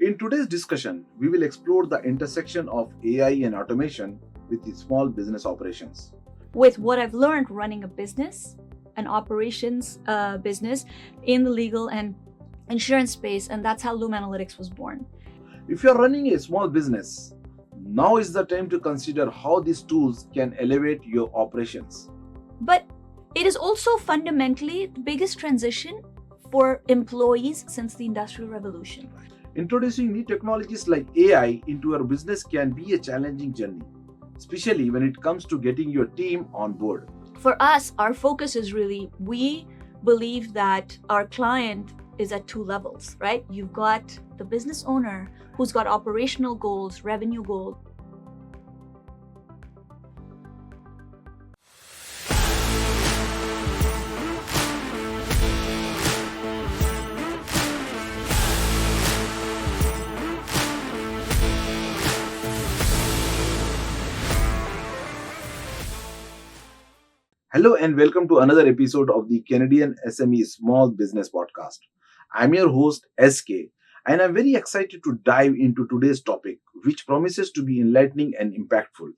In today's discussion, we will explore the intersection of AI and automation with the small business operations. With what I've learned running a business, an operations business in the legal and insurance space, and that's how Loom Analytics was born. If you are running a small business, now is the time to consider how these tools can elevate your operations. But it is also fundamentally the biggest transition for employees since the Industrial Revolution. Introducing new technologies like AI into your business can be a challenging journey, especially when it comes to getting your team on board. For us, our focus is really, we believe that our client is at two levels, right? You've got the business owner who's got operational goals, revenue goals. Hello and welcome to another episode of the Canadian SME Small Business Podcast. I'm your host SK and I'm very excited to dive into today's topic, which promises to be enlightening and impactful.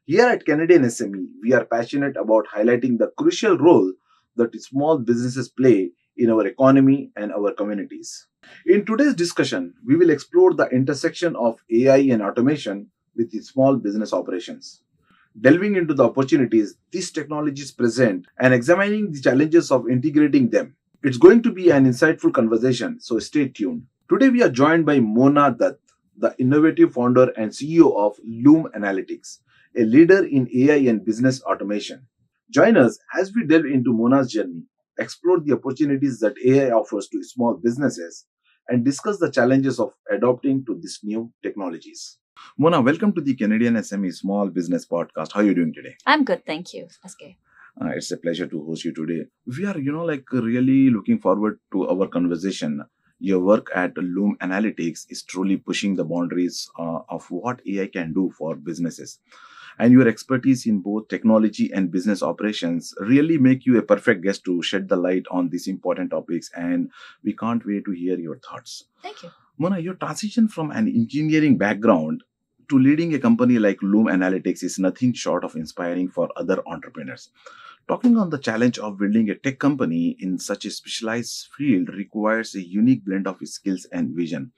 Here at Canadian SME, we are passionate about highlighting the crucial role that small businesses play in our economy and our communities. In today's discussion, we will explore the intersection of AI and automation with the small business operations, delving into the opportunities these technologies present and examining the challenges of integrating them. It's going to be an insightful conversation, so stay tuned. Today we are joined by Mona Datt, the innovative founder and CEO of Loom Analytics, a leader in AI and business automation. Join us as we delve into Mona's journey, explore the opportunities that AI offers to small businesses, and discuss the challenges of adopting to these new technologies. Mona, welcome to the Canadian SME Small Business Podcast. How are you doing today? I'm good, thank you, SK. It's a pleasure to host you today. We are, really looking forward to our conversation. Your work at Loom Analytics is truly pushing the boundaries of what AI can do for businesses. And your expertise in both technology and business operations really make you a perfect guest to shed the light on these important topics. And we can't wait to hear your thoughts. Thank you. Mona, your transition from an engineering background to leading a company like Loom Analytics is nothing short of inspiring for other entrepreneurs. Talking on the challenge of building a tech company in such a specialized field requires a unique blend of skills and vision.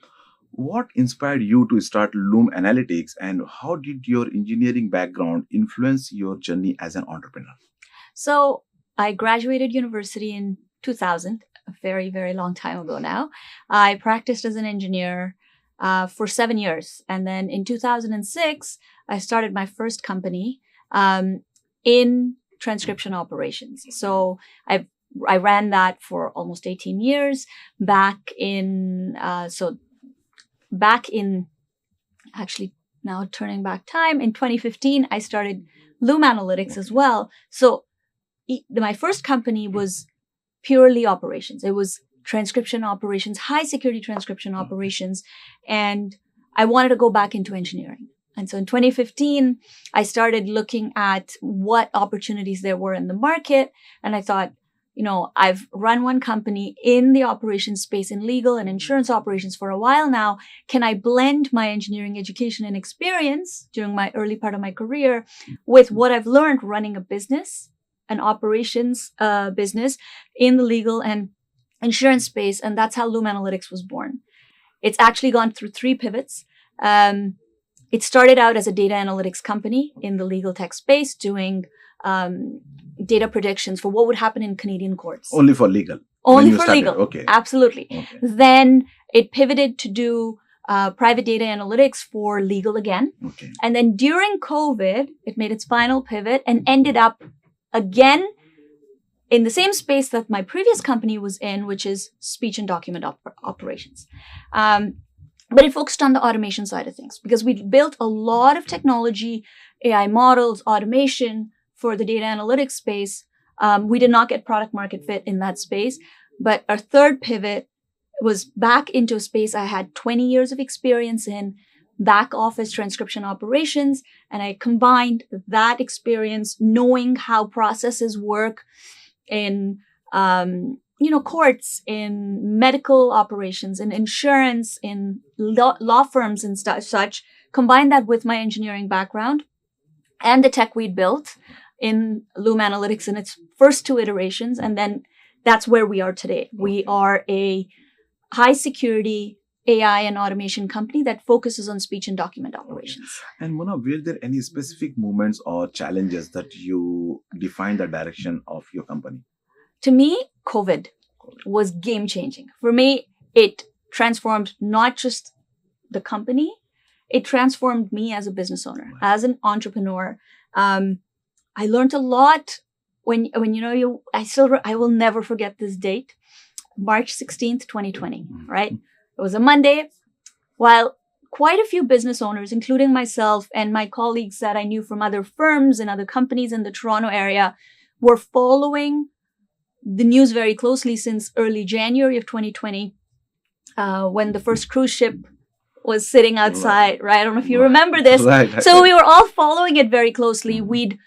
What inspired you to start Loom Analytics, and how did your engineering background influence your journey as an entrepreneur? So I graduated university in 2000, a very, very long time ago now. I practiced as an engineer for 7 years. And then in 2006, I started my first company in transcription operations. So I ran that for almost 18 years back in actually now turning back time in 2015, I started Loom Analytics as well. So my first company was purely operations. It was transcription operations, high security transcription operations. And I wanted to go back into engineering. And so in 2015, I started looking at what opportunities there were in the market. And I thought, I've run one company in the operations space in legal and insurance operations for a while now. Can I blend my engineering education and experience during my early part of my career with what I've learned running a business, an operations business in the legal and insurance space? And that's how Loom Analytics was born. It's actually gone through 3 pivots. It started out as a data analytics company in the legal tech space doing data predictions for what would happen in Canadian courts. Only for legal? Only for legal. Okay. Absolutely. Okay. Then it pivoted to do private data analytics for legal again. Okay. And then during COVID, it made its final pivot and ended up again in the same space that my previous company was in, which is speech and document operations. But it focused on the automation side of things because we built a lot of technology, AI models, automation for the data analytics space. We did not get product market fit in that space. But our third pivot was back into a space I had 20 years of experience in, back office transcription operations. And I combined that experience, knowing how processes work in courts, in medical operations, in insurance, in law firms and such. Combine that with my engineering background and the tech we'd built in Loom Analytics in its first 2 iterations. And then that's where we are today. We are a high security AI and automation company that focuses on speech and document operations. And Mona, were there any specific moments or challenges that you define the direction of your company? To me, COVID was game changing. For me, it transformed not just the company, it transformed me as a business owner, as an entrepreneur. I learned a lot when I will never forget this date, March 16th, 2020, right? It was a Monday. While quite a few business owners, including myself and my colleagues that I knew from other firms and other companies in the Toronto area, were following the news very closely since early January of 2020, when the first cruise ship was sitting outside, right? I don't know if you remember this. Right. So we were all following it very closely. We'd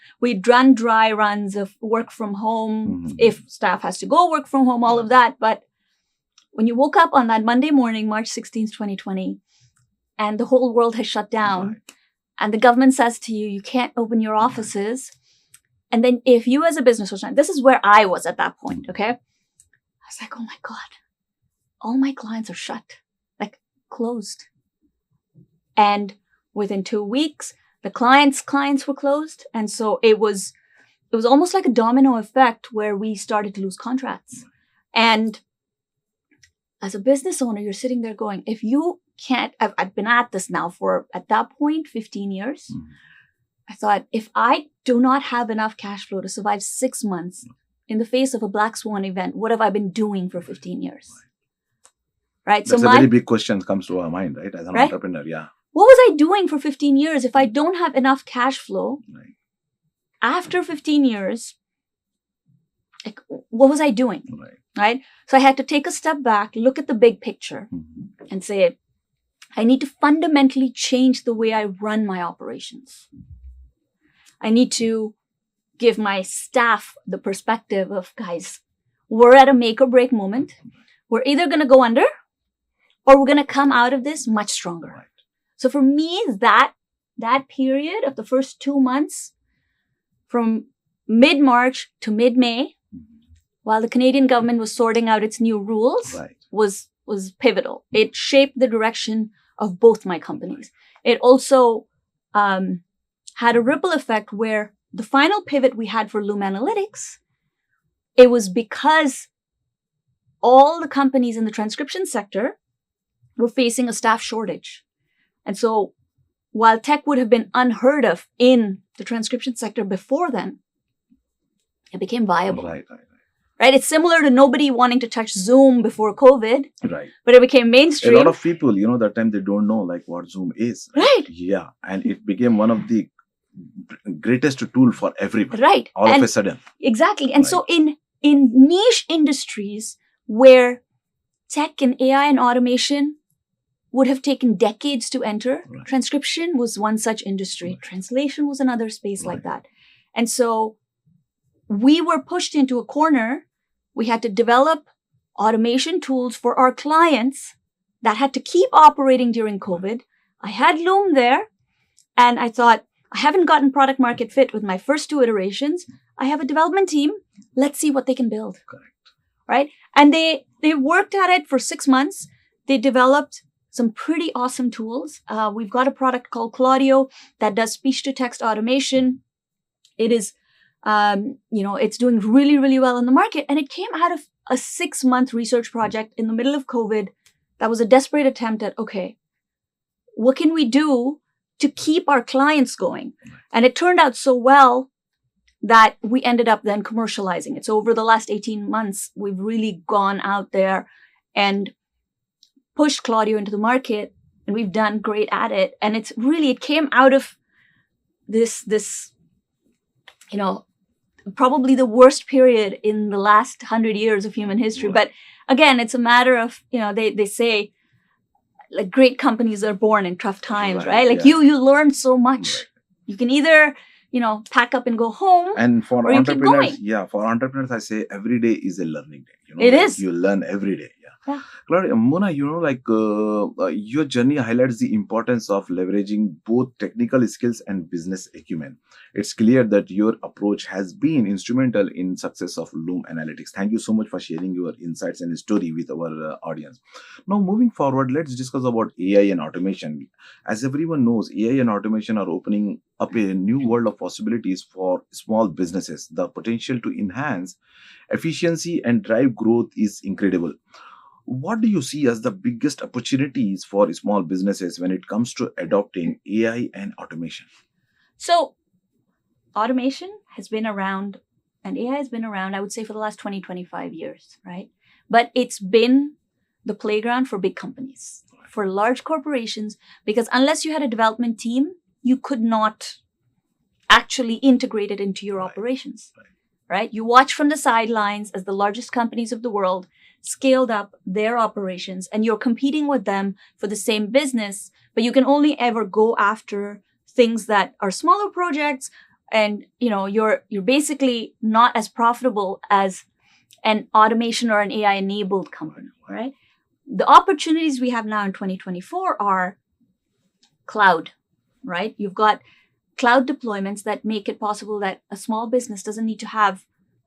run dry runs of work from home, if staff has to go work from home, all of that. But when you woke up on that Monday morning, March 16th, 2020, and the whole world has shut down, and the government says to you, you can't open your offices. And then if you as a business owner, this is where I was at that point, okay? I was like, oh my God, all my clients are shut, like closed. And within 2 weeks, the clients' clients were closed. And so it was almost like a domino effect where we started to lose contracts. And as a business owner, you're sitting there going, if you can't, I've been at this now for, at that point, 15 years. I thought, if I do not have enough cash flow to survive 6 months in the face of a black swan event, what have I been doing for 15 years? Right? That's a very big question comes to our mind, right? As an entrepreneur, yeah. What was I doing for 15 years if I don't have enough cash flow? After 15 years, like, what was I doing? Right? So I had to take a step back, look at the big picture, and say, I need to fundamentally change the way I run my operations. I need to give my staff the perspective of, guys, we're at a make or break moment. We're either going to go under or we're going to come out of this much stronger. So for me, that period of the first 2 months, from mid-March to mid-May, while the Canadian government was sorting out its new rules, was pivotal. It shaped the direction of both my companies. It also had a ripple effect where the final pivot we had for Loom Analytics, it was because all the companies in the transcription sector were facing a staff shortage. And so while tech would have been unheard of in the transcription sector before then, it became viable. Right? It's similar to nobody wanting to touch Zoom before COVID. Right. But it became mainstream. A lot of people, that time they don't know like what Zoom is. Right. Yeah. And it became one of the greatest tool for everyone. Right. All of a sudden. Exactly. And so in niche industries where tech and AI and automation would have taken decades to enter, transcription was one such industry. Translation was another space like that. And so we were pushed into a corner. We had to develop automation tools for our clients that had to keep operating during COVID. I had Loom there, and I thought, I haven't gotten product market fit with my first 2 iterations. I have a development team. Let's see what they can build. Correct. Right? And they worked at it for 6 months. They developed some pretty awesome tools. We've got a product called Claudio that does speech-to-text automation. It is it's doing really, really well in the market. And it came out of a 6-month research project in the middle of COVID that was a desperate attempt at, okay, what can we do to keep our clients going? And it turned out so well that we ended up then commercializing it. So over the last 18 months, we've really gone out there and pushed Claudio into the market, and we've done great at it. And it came out of this probably the worst period in the last 100 years of human history. But again, it's a matter of, they say like great companies are born in tough times, right? Like you learn so much. You can either, pack up and go home. And for entrepreneurs, I say every day is a learning day. It is. You learn every day. Yeah. Claudia, Mona, your journey highlights the importance of leveraging both technical skills and business acumen. It's clear that your approach has been instrumental in success of Loom Analytics. Thank you so much for sharing your insights and story with our audience. Now, moving forward, let's discuss about AI and automation. As everyone knows, AI and automation are opening up a new world of possibilities for small businesses. The potential to enhance efficiency and drive growth is incredible. What do you see as the biggest opportunities for small businesses when it comes to adopting AI and automation? So, automation has been around and AI has been around, I would say, for the last 20, 25 years, right? But it's been the playground for big companies, for large corporations, because unless you had a development team, you could not actually integrate it into your operations, right? You watch from the sidelines as the largest companies of the world scaled up their operations, and you're competing with them for the same business, but you can only ever go after things that are smaller projects, and you're basically not as profitable as an automation or an AI enabled company, right? The opportunities we have now in 2024 are cloud, right? You've got cloud deployments that make it possible that a small business doesn't need to have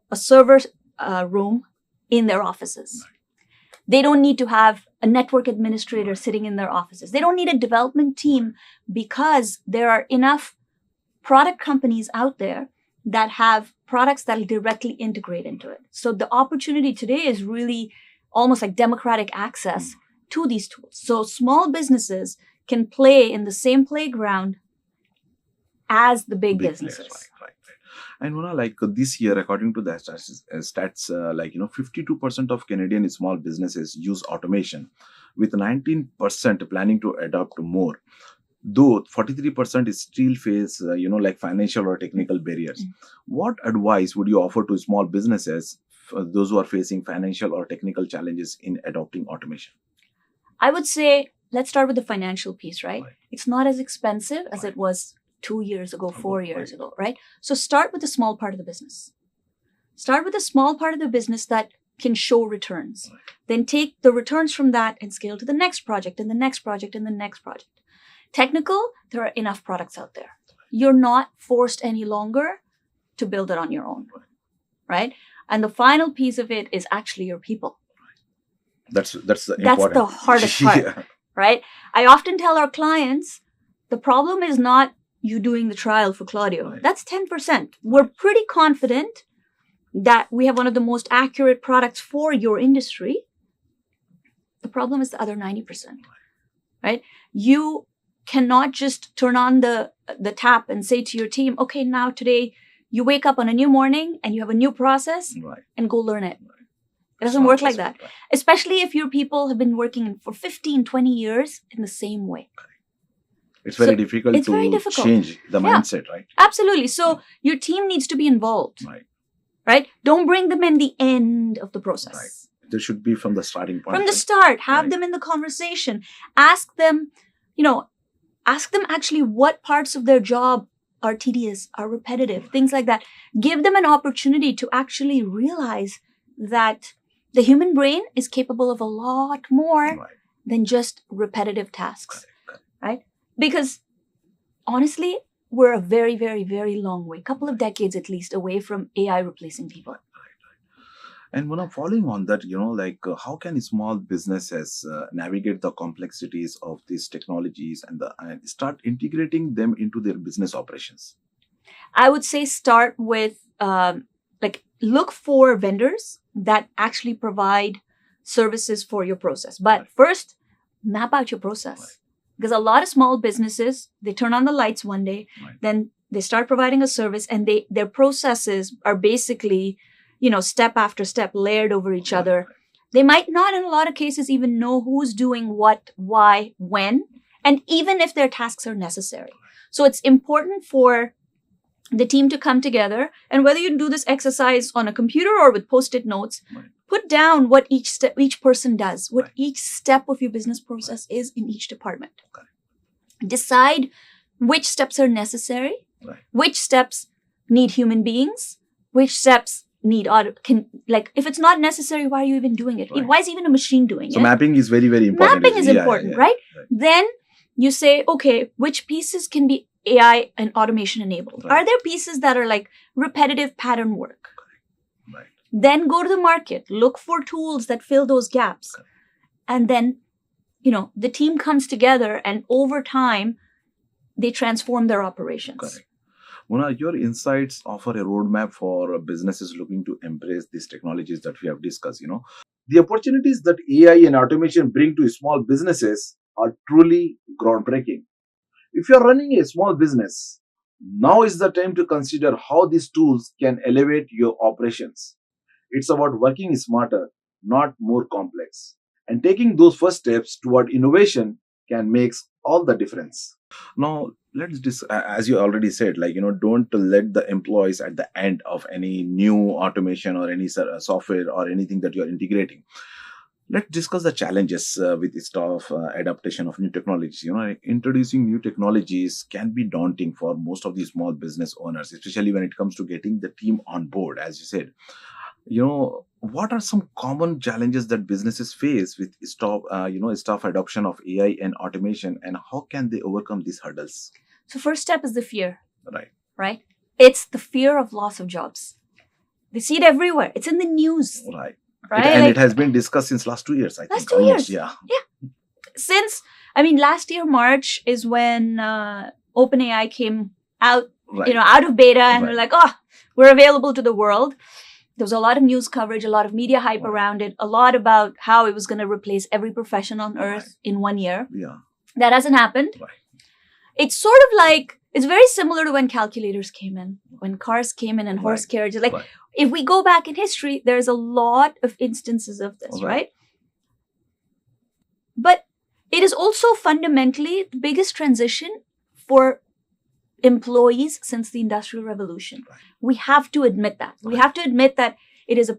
a server room in their offices. They don't need to have a network administrator sitting in their offices. They don't need a development team because there are enough product companies out there that have products that directly integrate into it. So the opportunity today is really almost like democratic access to these tools. So small businesses can play in the same playground as the big businesses. Players, right. And this year, according to the stats, 52% of Canadian small businesses use automation, with 19% planning to adopt more. Though 43% still face, financial or technical barriers. What advice would you offer to small businesses, those who are facing financial or technical challenges in adopting automation? I would say, let's start with the financial piece, right? It's not as expensive as it was 2 years ago, 4 years ago, right? So start with the small part of the business. Start with a small part of the business that can show returns. Then take the returns from that and scale to the next project and the next project and the next project. Technical, there are enough products out there. You're not forced any longer to build it on your own, right? And the final piece of it is actually your people. That's the hardest part, right? I often tell our clients, the problem is not you doing the trial for Claudio. That's 10%. We're pretty confident that we have one of the most accurate products for your industry. The problem is the other 90%, right? You cannot just turn on the tap and say to your team, okay, now today you wake up on a new morning and you have a new process and go learn it. It doesn't work like that. Especially if your people have been working for 15, 20 years in the same way. It's very difficult to change the mindset, right? Absolutely. So your team needs to be involved, right? Don't bring them in the end of the process. Right. There should be from the starting point. From the start, have them in the conversation. Ask them, actually what parts of their job are tedious, are repetitive, things like that. Give them an opportunity to actually realize that the human brain is capable of a lot more than just repetitive tasks, right? Because honestly, we're a very, very, very long way, couple of decades at least, away from AI replacing people. And when I'm following on that, how can small businesses navigate the complexities of these technologies and start integrating them into their business operations? I would say start with look for vendors that actually provide services for your process. But first, map out your process. Because a lot of small businesses, they turn on the lights one day, then they start providing a service, and their processes are basically, step after step layered over each other. They might not, in a lot of cases, even know who's doing what, why, when, and even if their tasks are necessary. So it's important for the team to come together, and whether you do this exercise on a computer or with Post-it notes, put down what each person does, what each step of your business process is in each department. Decide which steps are necessary, which steps need human beings, which steps if it's not necessary, why are you even doing it? Right. Why is even a machine doing So it? mapping is very, very important. Mapping is important, right? Then you say, okay, which pieces can be AI and automation enabled? Right. Are there pieces that are like repetitive pattern work? Right. Then go to the market, look for tools that fill those gaps. Correct. And then, the team comes together and over time, they transform their operations. Correct. Mona, your insights offer a roadmap for businesses looking to embrace these technologies that we have discussed. The opportunities that AI and automation bring to small businesses are truly groundbreaking. If you're running a small business, now is the time to consider how these tools can elevate your operations. It's about working smarter, not more complex. And taking those first steps toward innovation can make all the difference. Now, as you already said, don't let the employees at the end of any new automation or any software or anything that you're integrating. Let's discuss the challenges with staff adaptation of new technologies. Introducing new technologies can be daunting for most of these small business owners, especially when it comes to getting the team on board, as you said. What are some common challenges that businesses face with staff adoption of AI and automation, and how can they overcome these hurdles? So first step is the fear, Right. right? It's the fear of loss of jobs. They see it everywhere. It's in the news, Right. right? It has been discussed since last 2 years, I think. Last 2 almost, years. Yeah. Last year, March is when OpenAI came out, Right. out of beta, and Right. we're like, we're available to the world. There was a lot of news coverage, a lot of media hype Right. around it, a lot about how it was going to replace every profession on earth Right. in 1 year. Yeah. That hasn't happened. Right. It's sort of like, it's very similar to when calculators came in, when cars came in and horse Right. carriages. Like, Right. if we go back in history, there's a lot of instances of this, Right. right? But it is also fundamentally the biggest transition for employees since the Industrial Revolution. Right. We have to admit that. We Right. have to admit that it is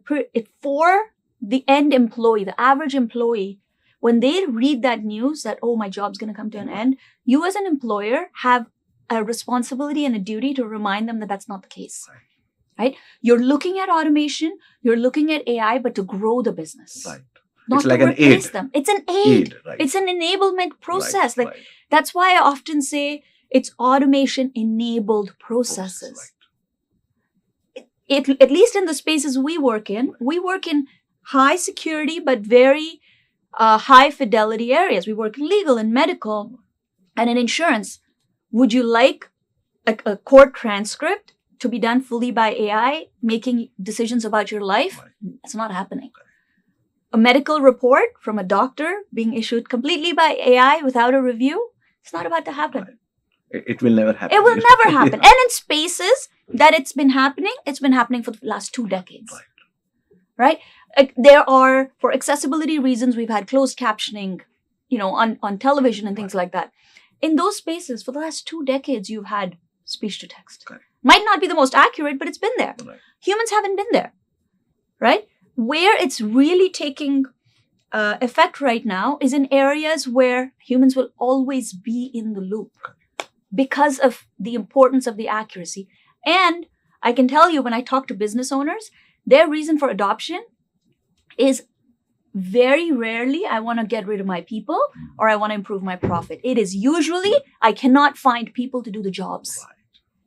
for the end employee, the average employee, when they read that news that, my job's going to come to an end, you as an employer have a responsibility and a duty to remind them that that's not the case. Right? You're looking at automation, you're looking at AI, but to grow the business. Right. Not It's like to an replace aid. them. It's an aid. Right. It's an enablement process. Right. Like, that's why I often say it's automation enabled processes. At least in the spaces we work in high security but very high fidelity areas. We work in legal and medical and in insurance. Would you like a court transcript to be done fully by AI, making decisions about your life? Right. It's not happening. A medical report from a doctor being issued completely by AI without a review, it's not about to happen. Right. It will never happen. It will never happen. Yeah. And in spaces that it's been happening for the last 2 decades. Right? There are, for accessibility reasons, we've had closed captioning, on television and things like that. In those spaces, for the last 2 decades, you've had speech to text. Correct. Might not be the most accurate, but it's been there. Right. Humans haven't been there. Right? Where it's really taking effect right now is in areas where humans will always be in the loop because of the importance of the accuracy. And I can tell you, when I talk to business owners, their reason for adoption is very rarely, I want to get rid of my people or I want to improve my profit. It is usually, I cannot find people to do the jobs. Right.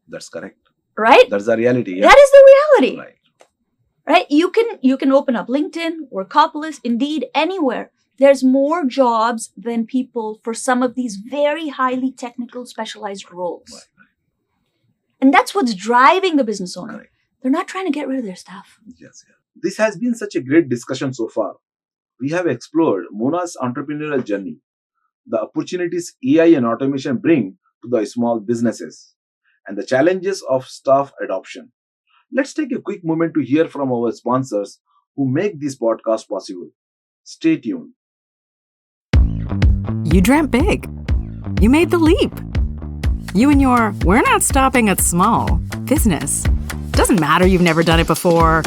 That's correct. Right? That's the reality. Yeah. That is the reality. Right. Right? You can open up LinkedIn or Workopolis, Indeed, anywhere. There's more jobs than people for some of these very highly technical, specialized roles. Right. And that's what's driving the business owner. Correct. They're not trying to get rid of their staff. Yes. Yeah. This has been such a great discussion so far. We have explored Mona's entrepreneurial journey, the opportunities AI and automation bring to the small businesses, and the challenges of staff adoption. Let's take a quick moment to hear from our sponsors who make this podcast possible. Stay tuned. You dreamt big. You made the leap. You and your "we're not stopping at small" business. Doesn't matter you've never done it before.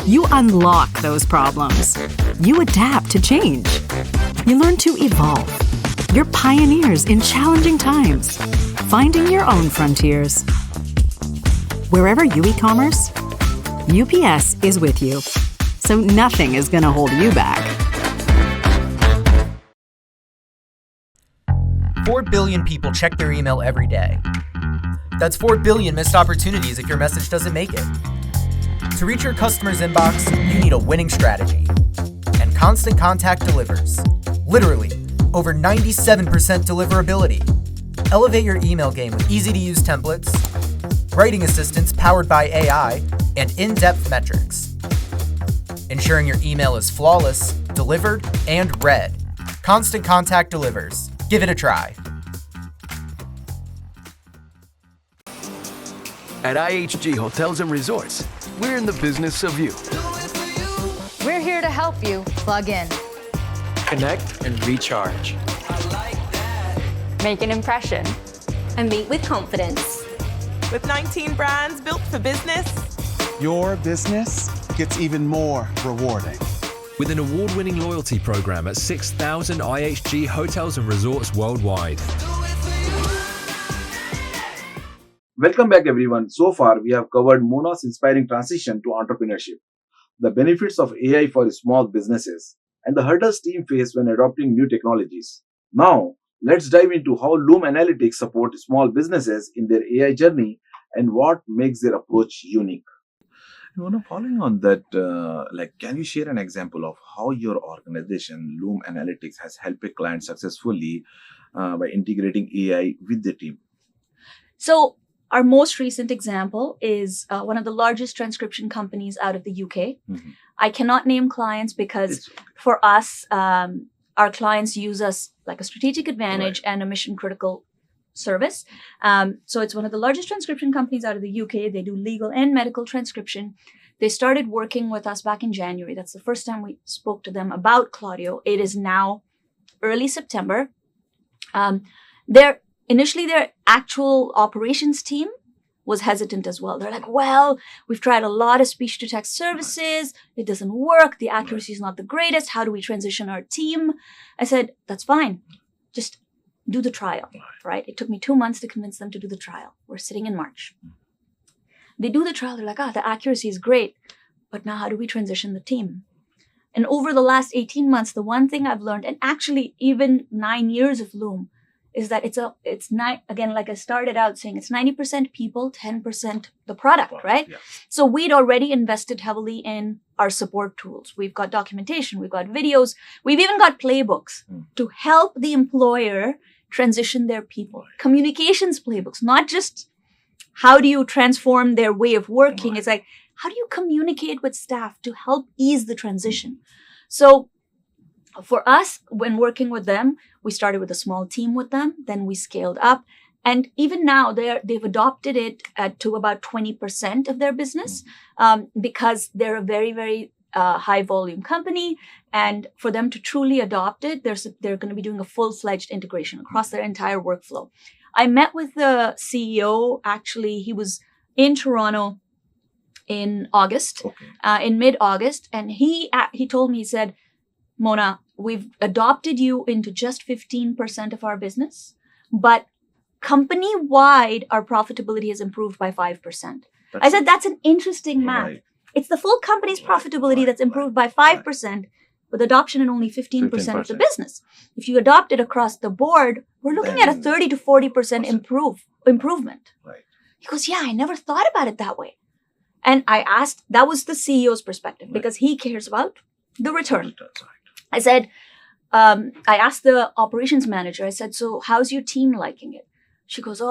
You unlock those problems. You adapt to change. You learn to evolve. You're pioneers in challenging times, finding your own frontiers. Wherever you e-commerce, UPS is with you. So nothing is going to hold you back. 4 billion people check their email every day. That's 4 billion missed opportunities if your message doesn't make it. To reach your customer's inbox, you need a winning strategy. And Constant Contact delivers. Literally, over 97% deliverability. Elevate your email game with easy-to-use templates, writing assistants powered by AI, and in-depth metrics. Ensuring your email is flawless, delivered, and read. Constant Contact delivers. Give it a try. At IHG Hotels and Resorts, we're in the business of you. We're here to help you plug in, connect, and recharge. make an impression, and meet with confidence. With 19 brands built for business, your business gets even more rewarding. With an award-winning loyalty program at 6,000 IHG hotels and resorts worldwide. Welcome back, everyone. So far, we have covered Mona's inspiring transition to entrepreneurship, the benefits of AI for small businesses, and the hurdles team face when adopting new technologies. Now, let's dive into how Loom Analytics support small businesses in their AI journey and what makes their approach unique. Mona, following on that, can you share an example of how your organization, Loom Analytics, has helped a client successfully by integrating AI with the team? So, our most recent example is one of the largest transcription companies out of the UK. Mm-hmm. I cannot name clients because for us, our clients use us like a strategic advantage and a mission critical service. So it's one of the largest transcription companies out of the UK. They do legal and medical transcription. They started working with us back in January. That's the first time we spoke to them about Claudio. It is now early September. Initially, their actual operations team was hesitant as well. They're like, well, we've tried a lot of speech-to-text services. It doesn't work. The accuracy is not the greatest. How do we transition our team? I said, that's fine. Just do the trial, right? It took me 2 months to convince them to do the trial. We're sitting in March. They do the trial. They're like, the accuracy is great. But now how do we transition the team? And over the last 18 months, the one thing I've learned, and actually even 9 years of Loom, is that it's not, again, like I started out saying, it's 90% people, 10% the product, right? Yeah. So we'd already invested heavily in our support tools. We've got documentation, we've got videos, we've even got playbooks to help the employer transition their people. Communications playbooks, not just how do you transform their way of working. It's like, how do you communicate with staff to help ease the transition? So for us, when working with them, we started with a small team with them, then we scaled up. And even now, they've adopted it to about 20% of their business because they're a very, very high volume company. And for them to truly adopt it, they're going to be doing a full-fledged integration across their entire workflow. I met with the CEO, actually, he was in Toronto in August, in mid-August. And he told me, he said, Mona, we've adopted you into just 15% of our business, but company-wide, our profitability has improved by 5%. I said, that's an interesting math. Right. It's the full company's profitability that's improved by 5%, with adoption in only 15% of the business. If you adopt it across the board, we're looking at a 30 to 40% improvement. Right. He goes, yeah, I never thought about it that way. And I asked, that was the CEO's perspective, because he cares about the return. I said, I asked the operations manager, I said, so how's your team liking it? She goes,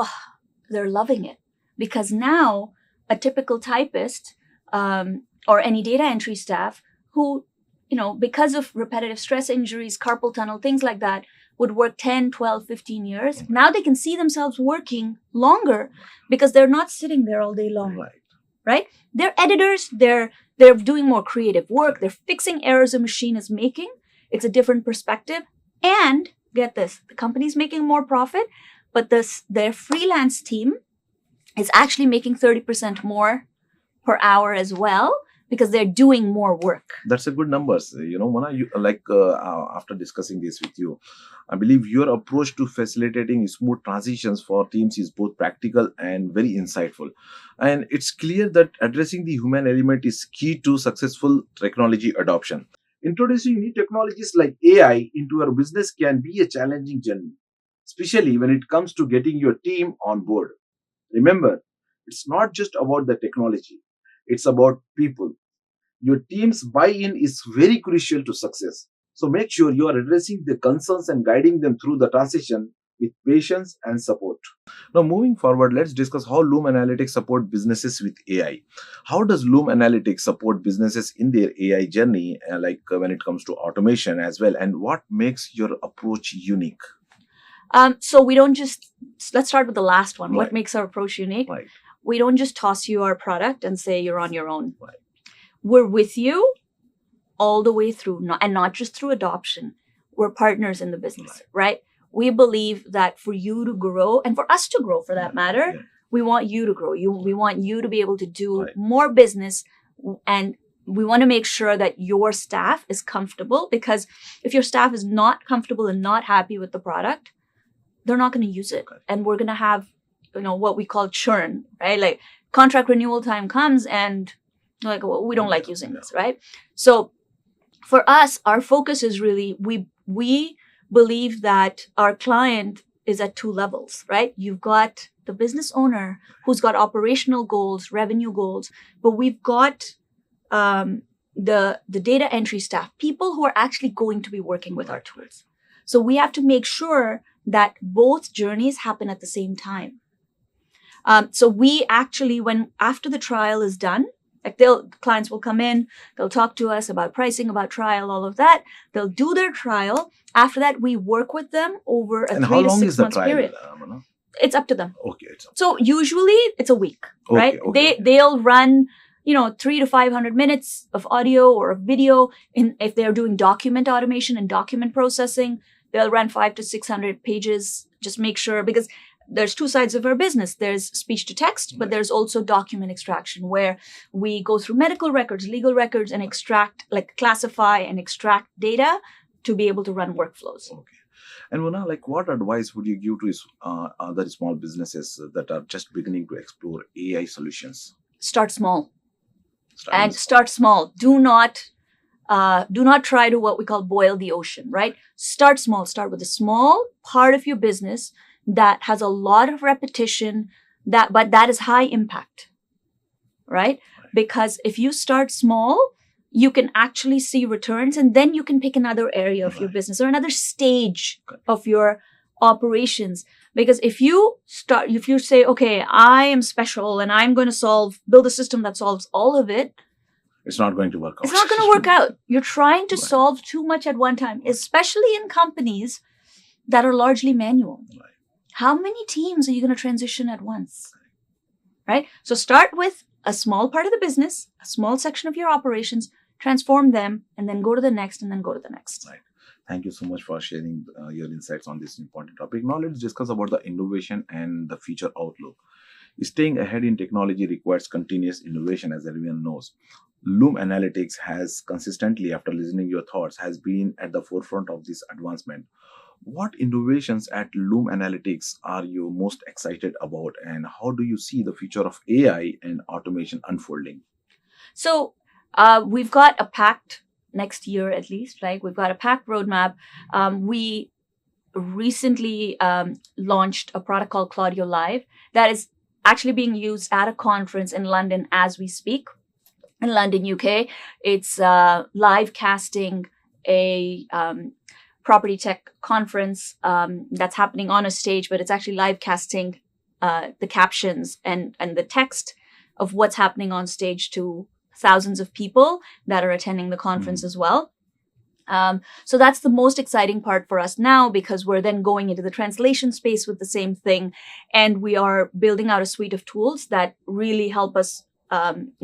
they're loving it. Because now a typical typist or any data entry staff who, because of repetitive stress injuries, carpal tunnel, things like that, would work 10, 12, 15 years. Now they can see themselves working longer because they're not sitting there all day long. Right? They're editors. They're doing more creative work. They're fixing errors a machine is making. It's a different perspective. And get this, the company's making more profit, but their freelance team is actually making 30% more per hour as well, because they're doing more work. That's a good numbers. Mona, after discussing this with you, I believe your approach to facilitating smooth transitions for teams is both practical and very insightful. And it's clear that addressing the human element is key to successful technology adoption. Introducing new technologies like AI into your business can be a challenging journey, especially when it comes to getting your team on board. Remember, it's not just about the technology, it's about people. Your team's buy-in is very crucial to success. So make sure you are addressing the concerns and guiding them through the transition with patience and support. Now, moving forward, let's discuss how Loom Analytics support businesses with AI. How does Loom Analytics support businesses in their AI journey, when it comes to automation as well, and what makes your approach unique? So we don't just, let's start with the last one. Right. What makes our approach unique? Right. We don't just toss you our product and say you're on your own. Right. We're with you all the way through, and not just through adoption. We're partners in the business, right? We believe that for you to grow, and for us to grow for that matter, we want you to grow. We want you to be able to do more business, and we want to make sure that your staff is comfortable, because if your staff is not comfortable and not happy with the product, they're not going to use it. And we're going to have, what we call churn, right? Like contract renewal time comes and like, well, we don't like using this, right? So for us, our focus is really, we believe that our client is at two levels, right? You've got the business owner who's got operational goals, revenue goals, but we've got the data entry staff, people who are actually going to be working with our tools. So we have to make sure that both journeys happen at the same time. So we actually, after the trial is done, clients will come in, they'll talk to us about pricing, about trial, all of that. They'll do their trial. After that, we work with them over a 3 to 6 months period. It's up to them. Okay. So usually it's a week, right? Okay. They'll run, 300 to 500 minutes of audio or of video. If they're doing document automation and document processing, they'll run 500 to 600 pages. Just make sure, because there's two sides of our business. There's speech to text, but there's also document extraction, where we go through medical records, legal records, and classify and extract data to be able to run workflows. Okay. And Mona, what advice would you give to other small businesses that are just beginning to explore AI solutions? Start small. Start small. Do not try to what we call boil the ocean, right? Start small. Start with a small part of your business that has a lot of repetition, but that is high impact, right? Because if you start small, you can actually see returns, and then you can pick another area of your business or another stage of your operations. Because if you say, okay, I am special and I'm going to build a system that solves all of it, it's not going to work out. It's not going to work out. You're trying to solve too much at one time, especially in companies that are largely manual. Right. How many teams are you going to transition at once? Right? So start with a small part of the business, a small section of your operations, transform them, and then go to the next, and then go to the next. Right. Thank you so much for sharing your insights on this important topic. Now let's discuss about the innovation and the future outlook. Staying ahead in technology requires continuous innovation, as everyone knows. Loom Analytics has consistently, after listening to your thoughts, has been at the forefront of this advancement. What innovations at Loom Analytics are you most excited about, and how do you see the future of AI and automation unfolding? So we've got a packed next year at least, right? We've got a packed roadmap. We recently launched a product called Claudio Live that is actually being used at a conference in London as we speak. In London, UK, it's live casting a property tech conference that's happening on a stage, but it's actually live casting the captions and the text of what's happening on stage to thousands of people that are attending the conference as well. So that's the most exciting part for us now, because we're then going into the translation space with the same thing. And we are building out a suite of tools that really help us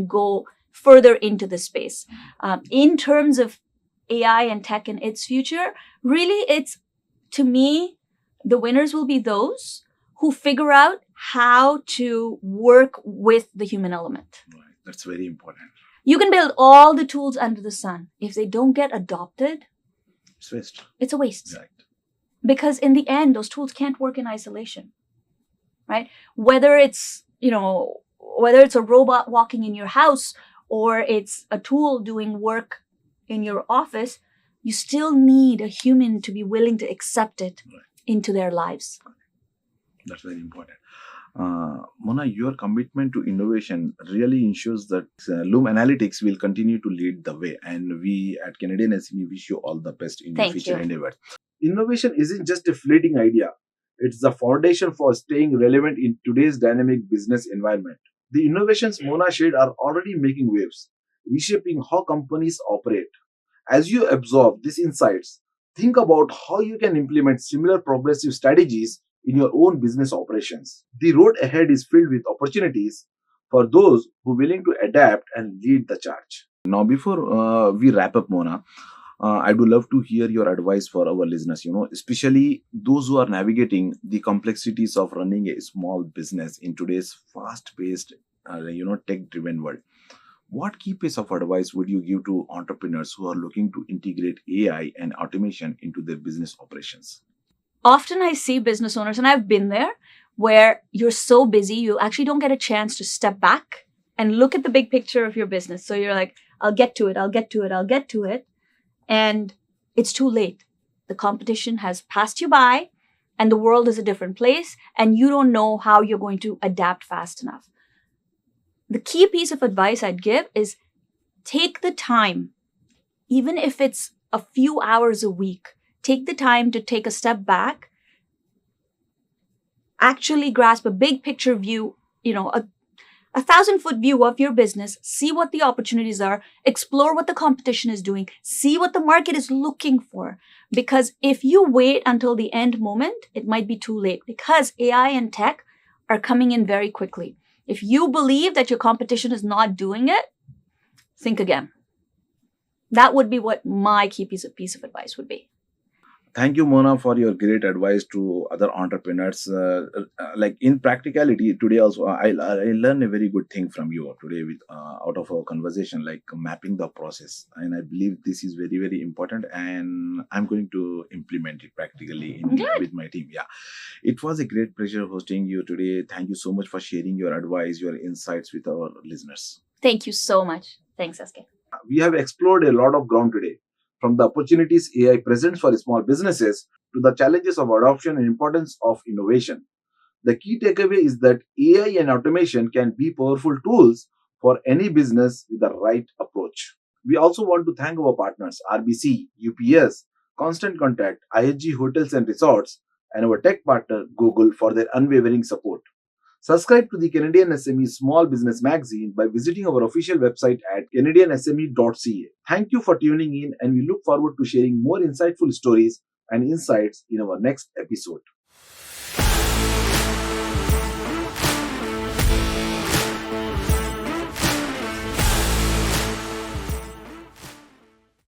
go further into the space. In terms of AI and tech and its future, really to me, the winners will be those who figure out how to work with the human element. Right. That's very important. You can build all the tools under the sun. If they don't get adopted, It's waste. it's a waste. Right. Because in the end, those tools can't work in isolation, right? Whether it's a robot walking in your house or it's a tool doing work in your office, you still need a human to be willing to accept it into their lives. That's very important. Mona, your commitment to innovation really ensures that Loom Analytics will continue to lead the way. And we at Canadian SME wish you all the best in your Thank future you. endeavors. Innovation isn't just a fleeting idea. It's the foundation for staying relevant in today's dynamic business environment. The innovations Mona shared are already making waves, reshaping how companies operate. As you absorb these insights, think about how you can implement similar progressive strategies in your own business operations. The road ahead is filled with opportunities for those who are willing to adapt and lead the charge. Now, before we wrap up, Mona, I would love to hear your advice for our listeners, especially those who are navigating the complexities of running a small business in today's fast-paced, tech-driven world. What key piece of advice would you give to entrepreneurs who are looking to integrate AI and automation into their business operations? Often I see business owners, and I've been there, where you're so busy, you actually don't get a chance to step back and look at the big picture of your business. So you're like, I'll get to it. And it's too late. The competition has passed you by and the world is a different place and you don't know how you're going to adapt fast enough. The key piece of advice I'd give is take the time, even if it's a few hours a week, take the time to take a step back, actually grasp a big picture view, a 1,000-foot view of your business, see what the opportunities are, explore what the competition is doing, see what the market is looking for. Because if you wait until the end moment, it might be too late because AI and tech are coming in very quickly. If you believe that your competition is not doing it, think again. That would be what my key piece of advice would be. Thank you, Mona, for your great advice to other entrepreneurs. Like in practicality, today also I learned a very good thing from you today with out of our conversation, like mapping the process, and I believe this is very very important, and I'm going to implement it practically with my team. Yeah, it was a great pleasure hosting you today. Thank you so much for sharing your advice, your insights with our listeners. Thank you so much. Thanks, SK. We have explored a lot of ground today. From the opportunities AI presents for small businesses to the challenges of adoption and importance of innovation. The key takeaway is that AI and automation can be powerful tools for any business with the right approach. We also want to thank our partners RBC, UPS, Constant Contact, IHG Hotels and Resorts, and our tech partner Google for their unwavering support. Subscribe to the Canadian SME Small Business Magazine by visiting our official website at canadiansme.ca. Thank you for tuning in, and we look forward to sharing more insightful stories and insights in our next episode.